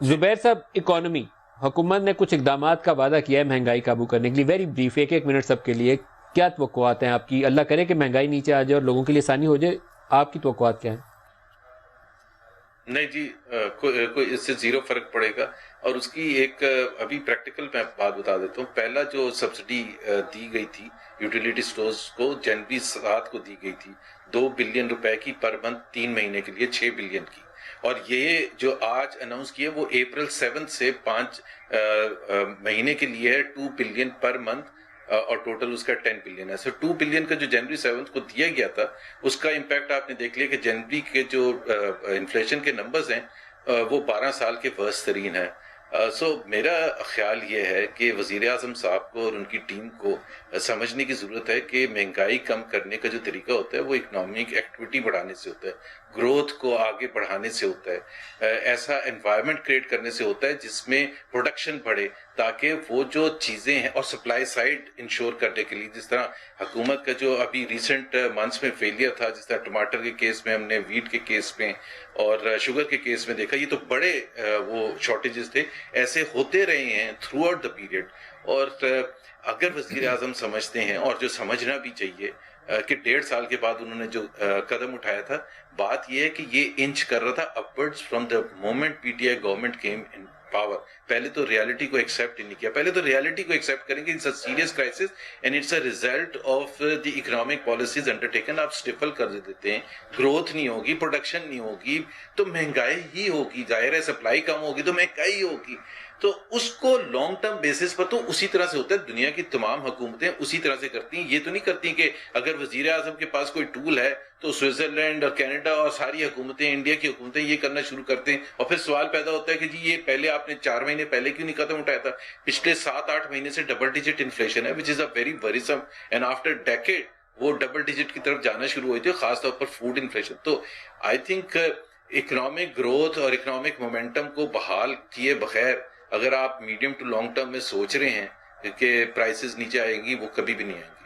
زبیر صاحب، اکانومی حکومت نے کچھ اقدامات کا وعدہ کیا ہے مہنگائی قابو کرنے کے لیے. ویری بریف، ایک منٹ سب کے لیے. کیا توقعات ہیں آپ کی؟ اللہ کرے کہ مہنگائی نیچے آ جائے اور لوگوں کے لیے آسانی ہو جائے. آپ کی توقعات کیا ہیں؟ نہیں جی، کوئی اس سے زیرو فرق پڑے گا. اور اس کی ایک ابھی پریکٹیکل میں بات بتا دیتا ہوں. پہلا جو سبسڈی دی گئی تھی یوٹیلیٹی سٹورز کو جنوری 7 کو دی گئی تھی 2 بلین روپے کی پر منتھ 3 مہینے کے لیے 6 بلین کی. اور یہ جو آج اناؤنس کیا وہ اپریل 7 سے 5 مہینے کے لیے ہے 2 بلین پر منتھ، اور ٹوٹل اس کا 10 بلین ہے. 2 بلین کا جو جنوری 7 کو دیا گیا تھا اس کا امپیکٹ آپ نے دیکھ لیا کہ جنوری کے جو انفلیشن کے نمبرز ہیں وہ 12 سال کے ورسٹ ترین ہیں. سو میرا خیال یہ ہے کہ وزیر اعظم صاحب کو اور ان کی ٹیم کو سمجھنے کی ضرورت ہے کہ مہنگائی کم کرنے کا جو طریقہ ہوتا ہے وہ اکنامک ایکٹیویٹی بڑھانے سے ہوتا ہے، گروتھ کو آگے بڑھانے سے ہوتا ہے، ایسا انوائرمنٹ کریٹ کرنے سے ہوتا ہے جس میں پروڈکشن بڑھے، تاکہ وہ جو چیزیں ہیں اور سپلائی سائڈ انشور کرنے کے لیے، جس طرح حکومت کا جو ابھی ریسنٹ منتھس میں فیلئر تھا، جس طرح ٹماٹر کے کیس میں ہم نے، ویٹ کے کیس میں اور شوگر کے کیس میں دیکھا، یہ تو بڑے وہ شارٹیجز تھے. ایسے ہوتے رہے ہیں تھرو آؤٹ دا پیریڈ. اور اگر وزیر اعظم سمجھتے ہیں، اور جو سمجھنا بھی چاہیے، کہ 1.5 سال کے بعد انہوں نے جو قدم اٹھایا تھا، بات یہ ہے کہ یہ انچ کر رہا تھا upwards from the moment P T I government came in power. پہلے تو ریالٹی کو ایکسیپٹ ہی نہیں کیا. پہلے تو ریالٹی کو ایکسیپٹ کریں گے it's a serious crisis and it's a result of the economic policies undertaken. آپ اسٹیفل کر دیتے ہیں، گروتھ نہیں ہوگی، پروڈکشن نہیں ہوگی تو مہنگائی ہی ہوگی. ظاہر ہے سپلائی کم ہوگی تو مہنگائی ہوگی. تو اس کو لانگ ٹرم بیسس پر تو اسی طرح سے ہوتا ہے. دنیا کی تمام حکومتیں اسی طرح سے کرتی ہیں. یہ تو نہیں کرتی کہ اگر وزیر اعظم کے پاس کوئی ٹول ہے تو سوئٹزرلینڈ اور کینیڈا اور ساری حکومتیں، انڈیا کی حکومتیں یہ کرنا شروع کرتے ہیں. اور پھر سوال پیدا ہوتا ہے کہ جی یہ پہلے آپ نے 4 مہینے پہلے کیوں نہیں قدم اٹھایا تھا؟ پچھلے 7-8 مہینے سے ڈبل ڈیجٹ انفلیشن ہے which is a very worrisome, and after decade وہ ڈبل ڈیجٹ کی طرف جانا شروع ہوئی تھی، خاص طور پر فوڈ انفلیشن. تو آئی تھنک اکنامک گروتھ اور اکنامک مومنٹم کو بحال کیے بغیر اگر آپ میڈیم ٹو لانگ ٹرم میں سوچ رہے ہیں کہ پرائسز نیچے آئیں گی، وہ کبھی بھی نہیں آئیں گی.